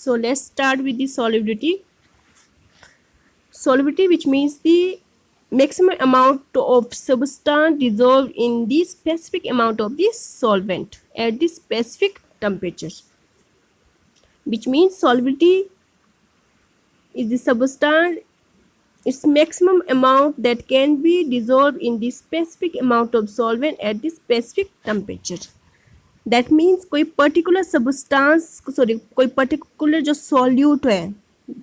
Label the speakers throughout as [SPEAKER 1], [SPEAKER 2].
[SPEAKER 1] So let's start with the solubility. Solubility, which means the maximum amount of substance dissolved in the specific amount of the solvent at the specific temperature, which means solubility is the substance its maximum amount that can be dissolved in the specific amount of solvent at the specific temperature. That means कोई particular substance sorry कोई particular जो solute है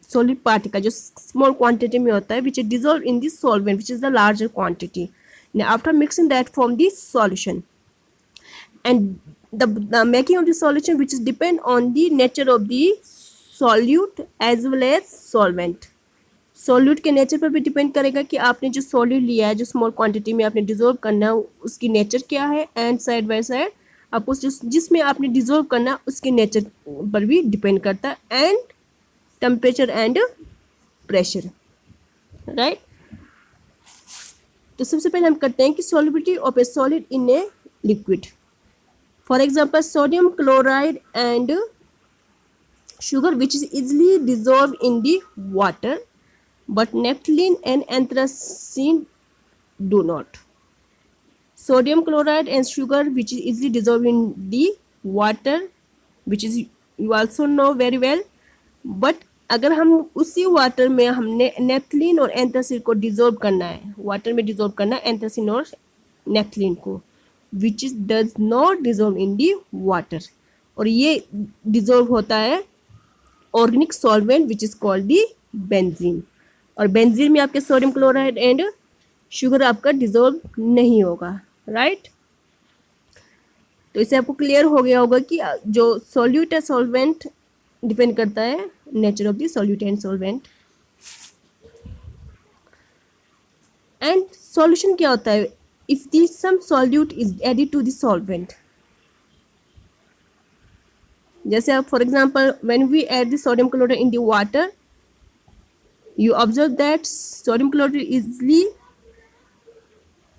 [SPEAKER 1] solid particle जो small quantity में होता है which is dissolve in this solvent which is the larger quantity after mixing that form this solution and the making of the solution which is depend on the nature of the solute as well as solvent. Solute के nature पर भी depend करेगा कि आपने जो solute लिया है जो स्मॉल क्वांटिटी में आपने डिजोल्व करना है उसकी नेचर क्या है एंड साइड बाय साइड आपको जिसमें आपने डिजोल्व करना है उसके नेचर पर भी डिपेंड करता है and temperature and pressure, right. तो सबसे पहले हम करते हैं कि solubility of A solid in a liquid. For example sodium chloride and sugar which is easily dissolved in the water but naphthalene and anthracene do not. Sodium chloride and sugar which is easily dissolved in the water which is you also know very well, but अगर हम उसी water में हमने naphthalene और anthracene को dissolve करना है, water में डिजोल्व करना है एंथ्रासीन और नेफ्थलीन को which is does not dissolve in the water, और ये डिजोल्व होता है organic solvent which is called the benzene. और बेंजीन में आपके सोडियम क्लोराइड एंड शुगर आपका डिजोल्व नहीं होगा, राइट. तो इससे आपको क्लियर हो गया होगा कि जो सॉल्यूट है सॉल्वेंट डिपेंड करता है nature of the solute and solvent. And solution क्या होता है if the some solute is added to the solvent. जैसे आप for example when we add the sodium chloride in the water you observe that sodium chloride is easily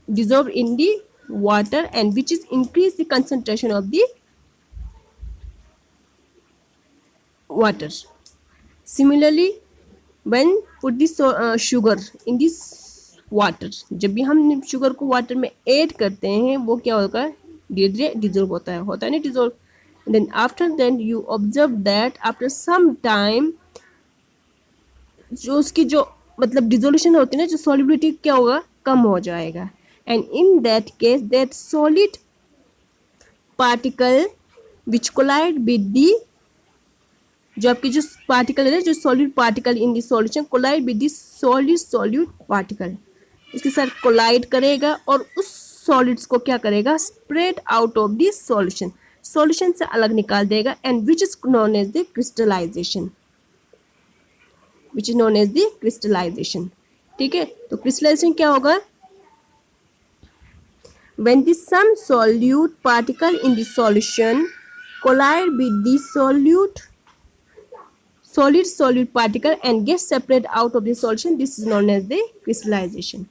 [SPEAKER 1] dissolved in the water and which is increase the concentration of the water. Similarly when put this sugar in this water, जब भी हम sugar को water में add करते हैं वो क्या होगा धीरे धीरे डिजोल्व होता है ना dissolve. then after that you observe that after some time जो उसकी जो मतलब डिजोल्यूशन होती है ना जो सॉल्युबिलिटी क्या होगा कम हो जाएगा. And in that case that solid particle which collide with the जो आपकी जो पार्टिकल है ना जो solid particle in the solution collide with the solid solute particle इसके साथ कोलाइड करेगा और उस सॉलिड्स को क्या करेगा spread out of the solution, solution से अलग निकाल देगा and which is known as the crystallization, which is known as the crystallization. ठीक है, तो crystallization क्या होगा when the some solute particle in the solution collide with the solid particle and get separated out of the solution, this is known as the crystallization.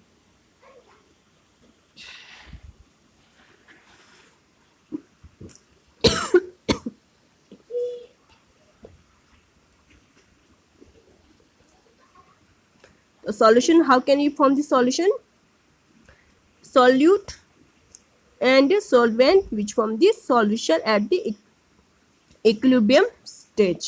[SPEAKER 1] Solution, how can you form the solution? Solute and solvent which form the solution at the equilibrium stage.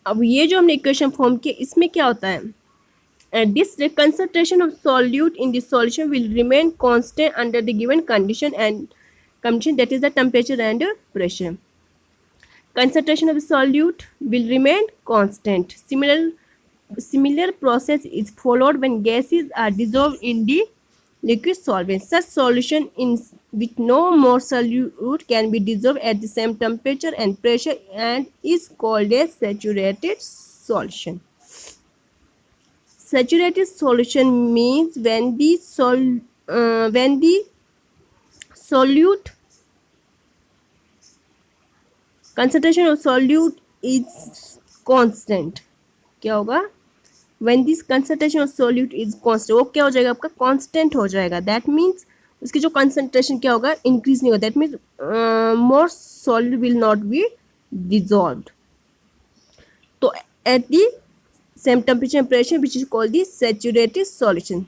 [SPEAKER 1] अब ये जो हमने equation form किया इसमें क्या होता है and this the concentration of solute in the solution will remain constant under the given condition that is the temperature and pressure. Concentration of the solute will remain constant. Similar process is followed when gases are dissolved in the liquid solvent. Such solution in with no more solute can be dissolved at the same temperature and pressure and is called a saturated solution. Saturated solution means when the solute concentration of solute is constant. क्या होगा when this concentration of solute is constant, वो क्या हो जाएगा आपका constant हो जाएगा, that means उसकी जो कंसंट्रेशन क्या होगा इंक्रीज नहीं होगा, that means more solute will not be dissolved. तो at the same temperature and pressure which is called the saturated solution,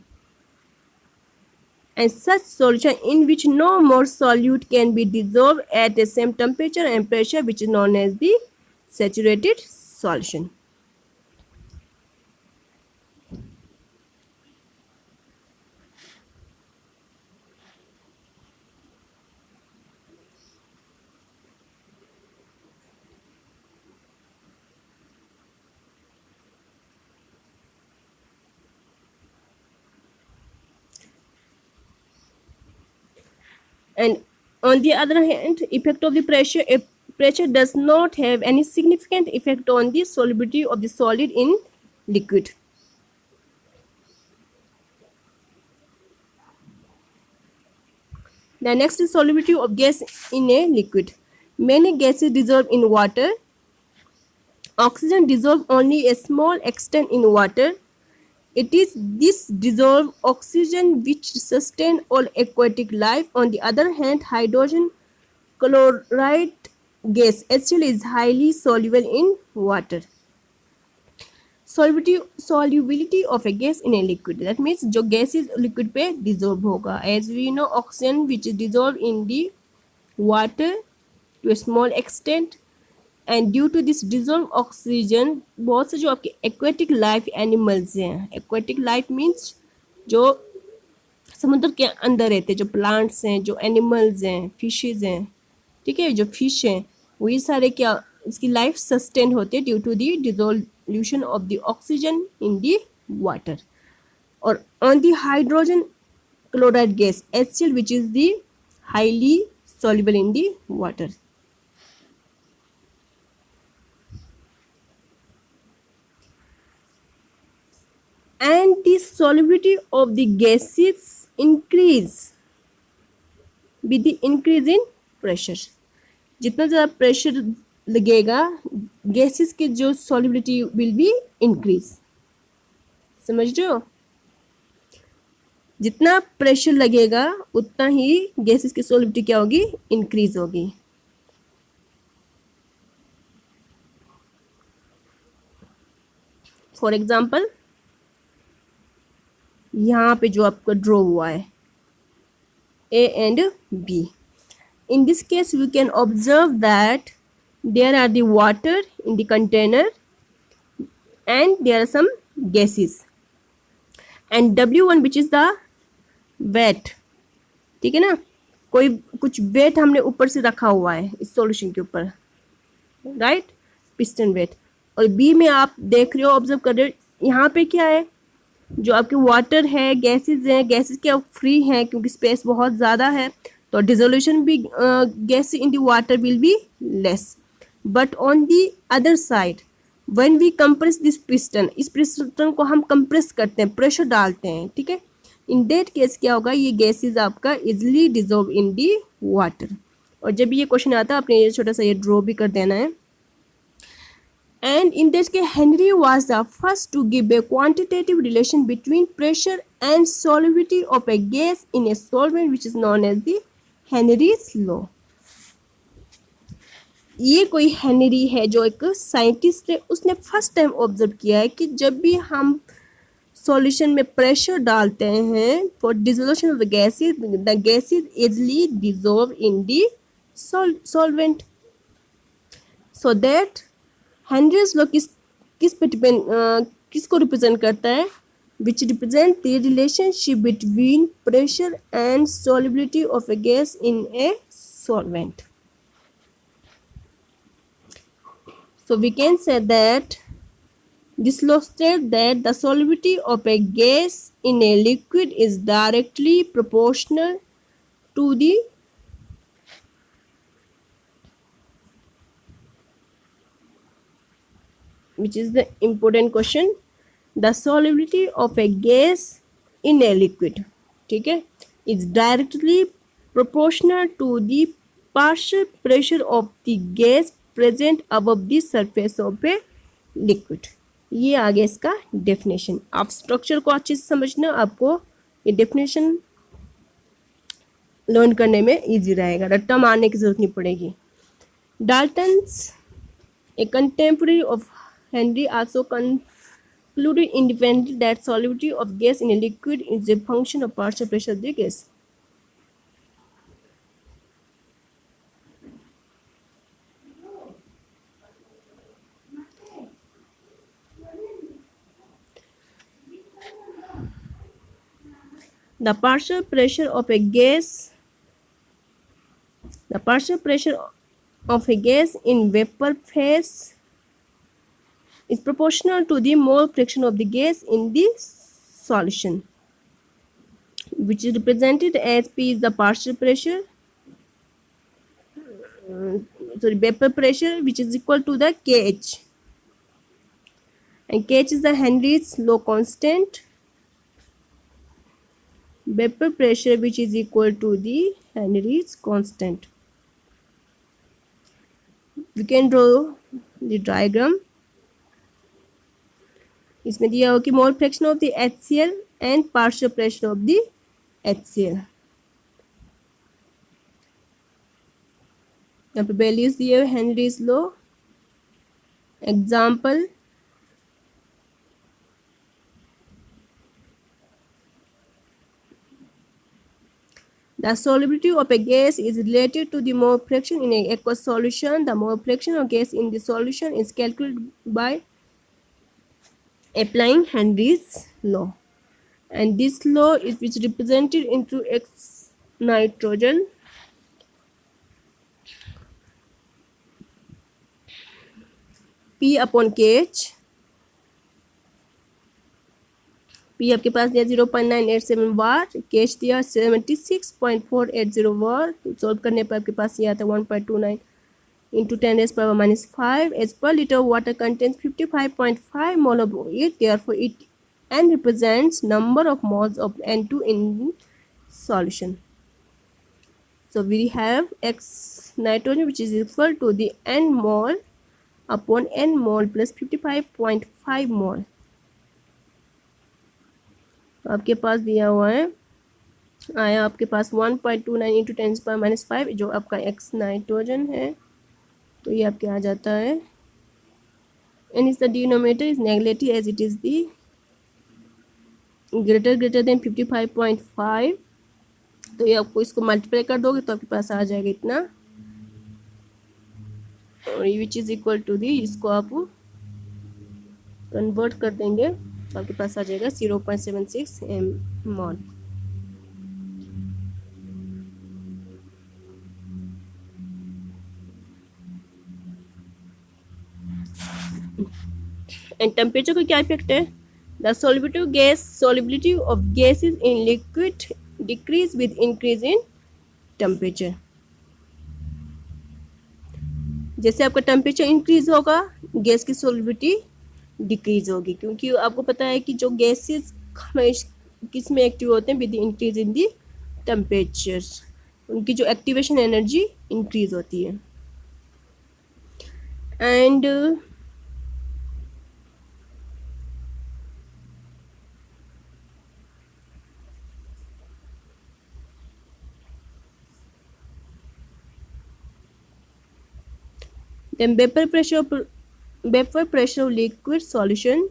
[SPEAKER 1] and such solution in which no more solute can be dissolved at the same temperature and pressure which is known as the saturated solution. And on the other hand, effect of the pressure, if pressure does not have any significant effect on the solubility of the solid in liquid. The next is solubility of gas in a liquid. Many gases dissolve in water. Oxygen dissolves only a small extent in water. It is this dissolved oxygen which sustains all aquatic life. On the other hand, hydrogen chloride gas HCl is highly soluble in water. Solubility of a gas in a liquid, that means जो gas is liquid पे dissolve होगा. As we know, oxygen which is dissolved in the water to a small extent, and due to this dissolved oxygen बहुत से जो आपके aquatic life animals हैं, aquatic life means जो समुद्र के अंदर रहते हैं, जो प्लांट्स हैं, जो एनिमल्स हैं, फिशेज हैं, ठीक है, जो फिश हैं, वही सारे क्या इसकी लाइफ सस्टेन होते हैं due to the dissolution of the oxygen in the water. और on the hydrogen chloride gas HCl which is the highly soluble in the water. And the solubility of the gases increase with the increase in pressure. जितना ज़्यादा pressure लगेगा gases की जो solubility will be increase. समझ रहे हो, जितना pressure लगेगा उतना ही गैसेस की सॉल्युबिलिटी क्या होगी इंक्रीज होगी. फॉर एग्जाम्पल यहाँ पे जो आपका ड्रॉ हुआ है A and B. In this case, we can observe that there are the water in the container and there are some gases. And W1 which is the weight. ठीक है ना, कोई कुछ वेट हमने ऊपर से रखा हुआ है इस सॉल्यूशन के ऊपर, राइट, पिस्टन वेट. और B में आप देख रहे हो, ऑब्जर्व कर रहे हो, यहाँ पे क्या है, जो आपके वाटर है, गैसेस हैं, गैसेस क्या फ्री हैं क्योंकि स्पेस बहुत ज़्यादा है, तो डिसोल्यूशन भी gas in the water will be less. But on the other side when we compress this piston, इस पिस्टन को हम कंप्रेस करते हैं, प्रेशर डालते हैं, ठीक है, इन दैट केस क्या होगा, ये गैसेस आपका easily dissolve in the water. और जब ये क्वेश्चन आता है आपने ये छोटा सा ये ड्रॉ भी कर देना है. And in this case, Henry was the first to give a quantitative relation between pressure and solubility of a gas in a solvent which is known as the Henry's law. ये कोई Henry है जो एक scientist है, उसने first time observe किया है कि जब भी हम सॉल्यूशन में प्रेशर डालते हैं for dissolution of the gases easily dissolve in the solvent. So that Henry's law किस पे डिपेंड किसको रिप्रेजेंट करता है, which represent the relationship between pressure and solubility of A gas in a solvent. So we can say that this law states that the solubility of a gas in a liquid is directly proportional to the which is the important question, the solubility of a gas in a liquid, ठीक है, is directly proportional to the partial pressure of the gas present above the surface of a liquid. ये आ गया इसका definition. आप structure को अच्छे से समझना, आपको ये डेफिनेशन लर्न करने में इजी रहेगा, रट्टा मारने की जरूरत नहीं पड़ेगी। Dalton's, a contemporary of Henry, also concluded independently that solubility of gas in a liquid is a function of partial pressure of the gas. The partial pressure of a gas, the partial pressure of a gas in vapor phase is proportional to the mole fraction of the gas in the solution, which is represented as P is the partial pressure, vapor pressure, which is equal to the kH, and kH is the Henry's law constant. Vapor pressure, which is equal to the Henry's constant. We can draw the diagram. इसमें दिया हो कि mole fraction of the HCl and partial pressure of the HCl. यहाँ पे values दिए हुए Henry's law. Example, the solubility of a gas is related to the mole fraction in an aqueous solution. The mole fraction of gas in the solution is calculated by applying Henry's law, and this law is which represented into X nitrogen P upon KH. P आपके पास दिया 0.987 वाट, KH दिया 76.480 वाट. Solve करने पर आपके पास ये आता है 1.29 into 10 raised power minus 5 as per liter of water contains 55.5 mole of it. Therefore, it N represents number of moles of N2 in solution. So we have X nitrogen, which is equal to the N mole upon N mole plus 55.5 mole. तो आपके पास दिया हुआ है, आया आपके पास 1.29 into 10 power minus 5 जो आपका x nitrogen है. तो ये आपके आ जाता है, n is the denominator is negative as it is the greater than 55.5. तो ये आपको इसको मल्टीप्लाई कर दोगे तो आपके पास आ जाएगा इतना, और which is equal to the, इसको आप कन्वर्ट कर देंगे तो आपके पास आ जाएगा 0.76 mol. एंड टेम्परेचर का क्या इफेक्ट है? The solubility of gases in liquid decrease with increase in temperature. जैसे आपका टेम्परेचर इंक्रीज होगा गैस की solubility डिक्रीज होगी, क्योंकि आपको पता है कि जो गैसेस किस में एक्टिव होते हैं, with increase in the temperature उनकी जो एक्टिवेशन एनर्जी इंक्रीज होती है. And then vapor pressure of liquid solution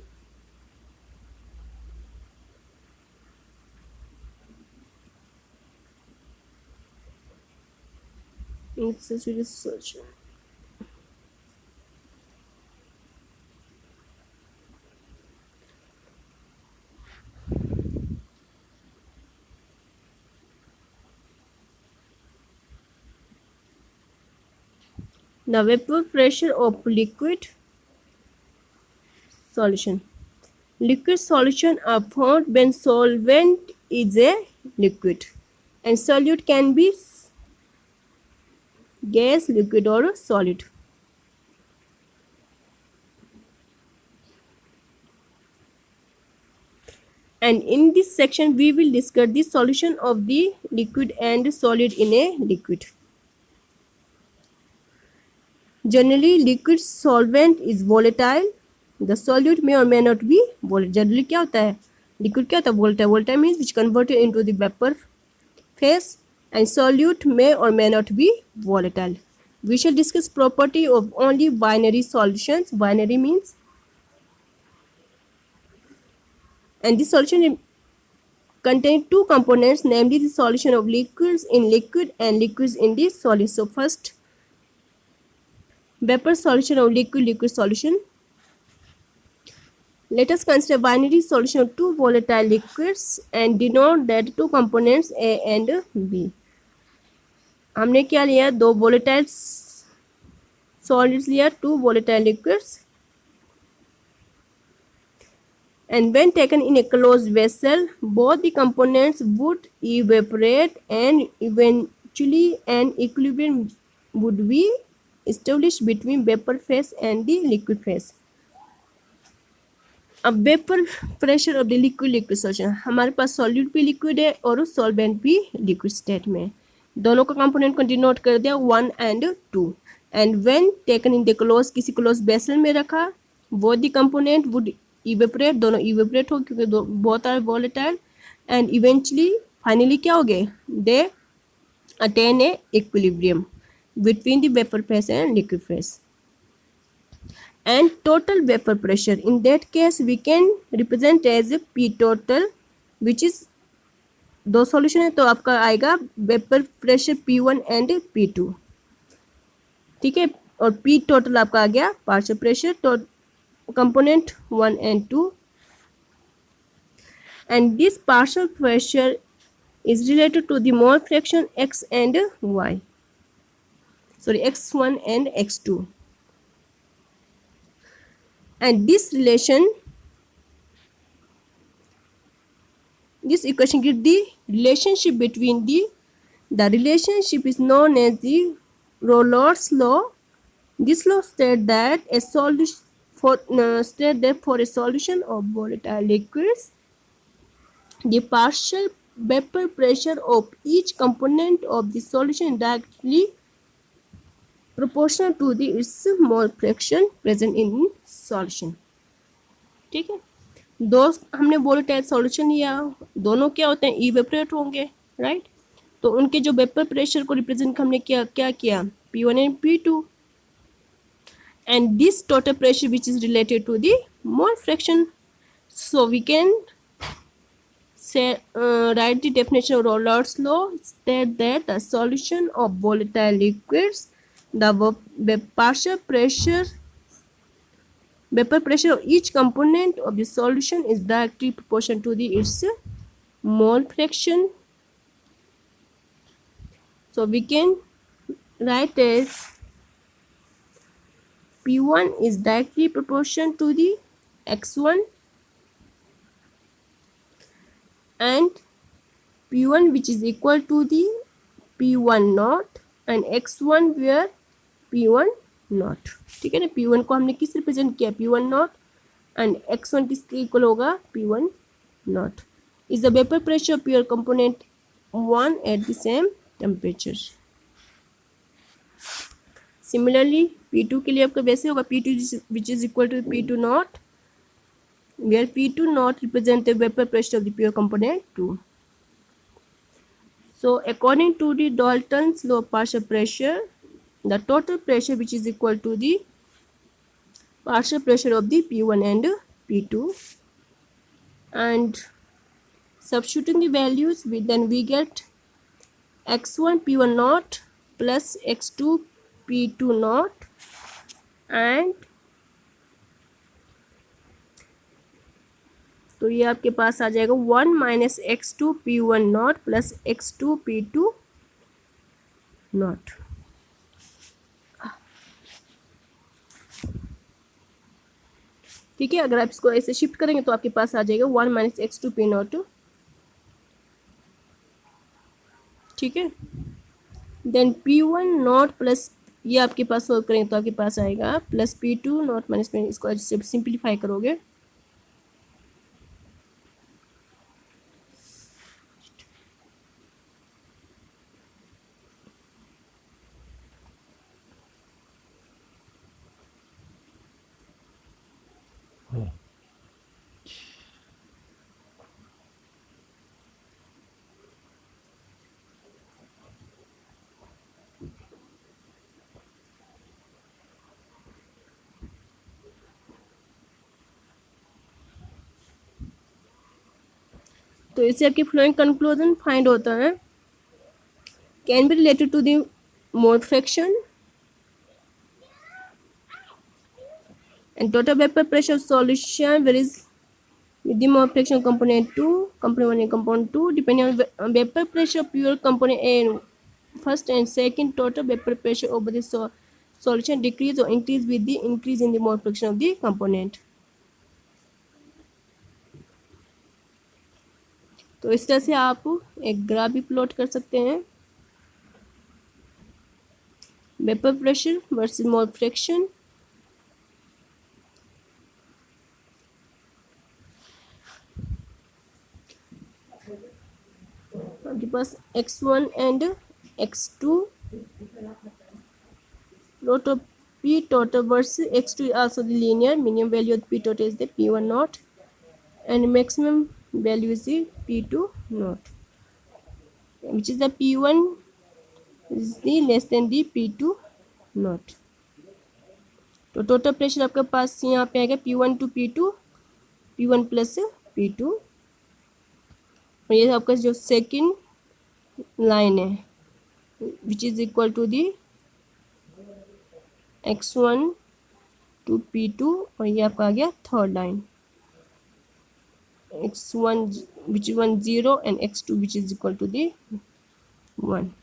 [SPEAKER 1] the vapor pressure of liquid solution. Liquid solution are formed when solvent is a liquid, and solute can be gas, liquid or solid. And in this section we will discuss the solution of the liquid and solid in a liquid. Generally, liquid solvent is volatile the solute may or may not be volatile. Generally क्या होता है, liquid क्या होता है, volatile. Volatile means which converted into the vapour phase, and solute may or may not be volatile. We shall discuss property of only binary solutions. Binary means, and this solution contain two components, namely the solution of liquids in liquid and liquids in the solid. So first, vapor solution of liquid solution. Let us consider binary solution of two volatile liquids and denote that two components A and B. हमने क्या लिया, दो volatile solids लिया, two volatile liquids, and when taken in a closed vessel, both the components would evaporate and eventually an equilibrium would be established between vapor phase and the liquid phase. अब vapour pressure of the liquid solution, हमारे पास solute भी liquid है और solvent भी liquid state में, दोनों का component को डिनोट कर दिया 1 and 2, and when taken in the close, किसी क्लोज वेसल में रखा, both the component would evaporate, दोनों इवेपोरेट हो क्योंकि both are volatile, and eventually finally क्या हो गए, they attain a equilibrium between the vapor phase and liquid phase. And total vapor pressure, in that case we can represent as P total, which is, दो solution है तो आपका आएगा vapour pressure P1 and P2, ठीक है, और P total आपका आ गया partial pressure component 1 and 2, and this partial pressure is related to the mole fraction X and Y, sorry, X1 and X2, and this equation gives the relationship between the relationship is known as the Rollo's law. This law states that for a solution of volatile liquids, the partial vapor pressure of each component of the solution is directly proportional to its mole fraction present in solution. ठीक है, दो हमने volatile solution लिया, दोनों क्या होते हैं, evaporate होंगे, राइट, तो उनके जो वेपर प्रेशर को रिप्रेजेंट हमने क्या किया P1 and P2, and this total pressure which is related to the mole fraction. So we can say write the definition of Rollo's law, state that the solution of volatile liquids, the partial pressure vapor pressure of each component of the solution is directly proportional to its mole fraction. So we can write as P1 is directly proportional to the X1, and P1 which is equal to the P1 naught, and X1 where P1 naught. ठीक है ना, P1 को हमने किस represent किया, P1 naught, and X1 किसके equal होगा, P1 naught is the vapor pressure of pure component 1 at the same temperature. Similarly P2 के लिए आपका वैसे होगा, P2 which is equal to P2 naught, where P2 naught represent the vapor pressure of the pure component 2. So according to the Dalton's law of partial pressure, the total pressure which is equal to the partial pressure of the P1 and P2, and substituting the values, then we get X1 P1 naught plus X2 P2 naught, and तो ये आपके पास आ जाएगा 1 minus X2 P1 naught plus X2 P2 naught. ठीक है, अगर आप इसको ऐसे शिफ्ट करेंगे तो आपके पास आ जाएगा 1 minus X2 P naught, ठीक है, देन P1 naught प्लस ये आपके पास सोल्व करेंगे तो आपके पास आएगा प्लस P2 naught माइनस में, इसको सिंप्लीफाई करोगे तो इससे आपकी फ्लोइंग कंक्लूजन फाइंड होता है can be related to the mole fraction and total vapor pressure of solution varies with the mole fraction component 2, component 1 and component 2 depending on vapor pressure of pure component A and first and second total vapor pressure over the solution decrease or increase with the increase in the mole fraction of the component. तो इस तरह से आप एक graph भी plot कर सकते हैं vapour pressure versus mole fraction आपके पास x1 and x2 lot of p total versus x2 is also the linear minimum value of p total is the p1 naught and maximum value is the p2 naught which is the p1 is the less than the p2 naught. तो total pressure आपके पास यहाँ पे आएगा p1 to p1 plus p2 और ये आपका जो second line है which is equal to the x1 to p2 और ये आपका आ गया third line x1 which is 1 0 and x2 which is equal to the 1.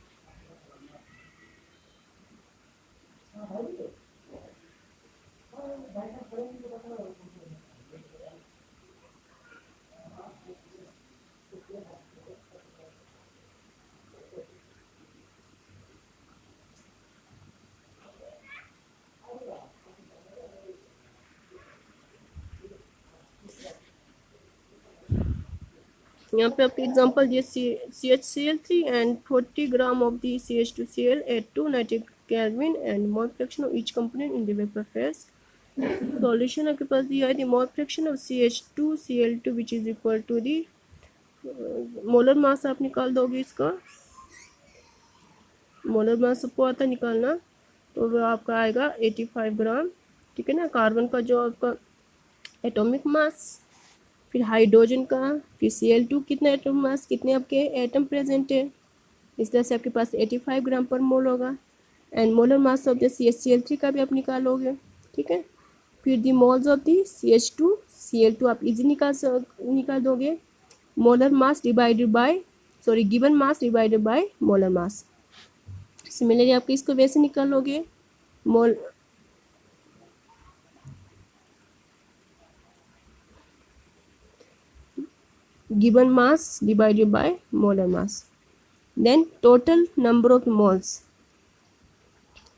[SPEAKER 1] यहाँ पे आपके एग्जांपल ये CHCl3 and 40 gram of the CH2Cl at 290 Kelvin and mole fraction of each component in the vapor phase. Solution आपके पास दिया है the mole fraction of CH2Cl2 which is equal to the molar mass आप निकाल दोगे इसका molar mass सबको आता निकालना तो वो आपका आएगा 85 ग्राम ठीक है ना कार्बन का जो आपका एटॉमिक मास फिर हाइड्रोजन का फिर Cl2 कितना एटम मास कितने आपके एटम प्रेजेंट है इस तरह से आपके पास 85 ग्राम पर मोल होगा and molar mass of the CHCl3 का भी आप निकालोगे ठीक है फिर दी मोल्स ऑफ दी CH2Cl2 आप इजी निकाल दोगे molar mass divided by given mass divided by molar mass similarly आप इसको वैसे निकालोगे मोल given mass divided by molar mass then total number of moles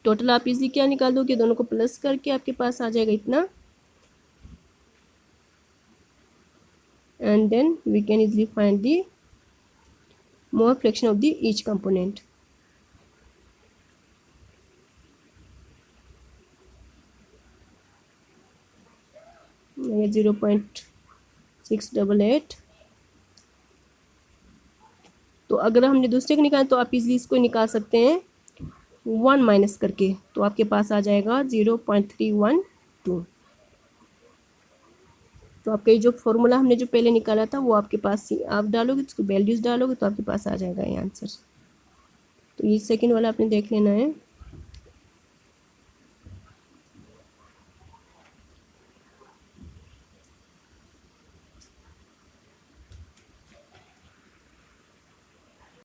[SPEAKER 1] total आप इसी क्या निकाल दोगे दोनों को प्लस करके आपके पास आ जाएगा इतना and then we can easily find the mole fraction of the each component. ये 0.688 तो अगर हमने दूसरे को निकाला तो आप इजीली इसको निकाल सकते हैं 1 माइनस करके तो आपके पास आ जाएगा 0.312 तो आपका जो फॉर्मूला हमने जो पहले निकाला था वो आपके पास आप डालोगे उसको वैल्यूज डालोगे तो आपके पास आ जाएगा ये आंसर तो ये सेकंड वाला आपने देख लेना है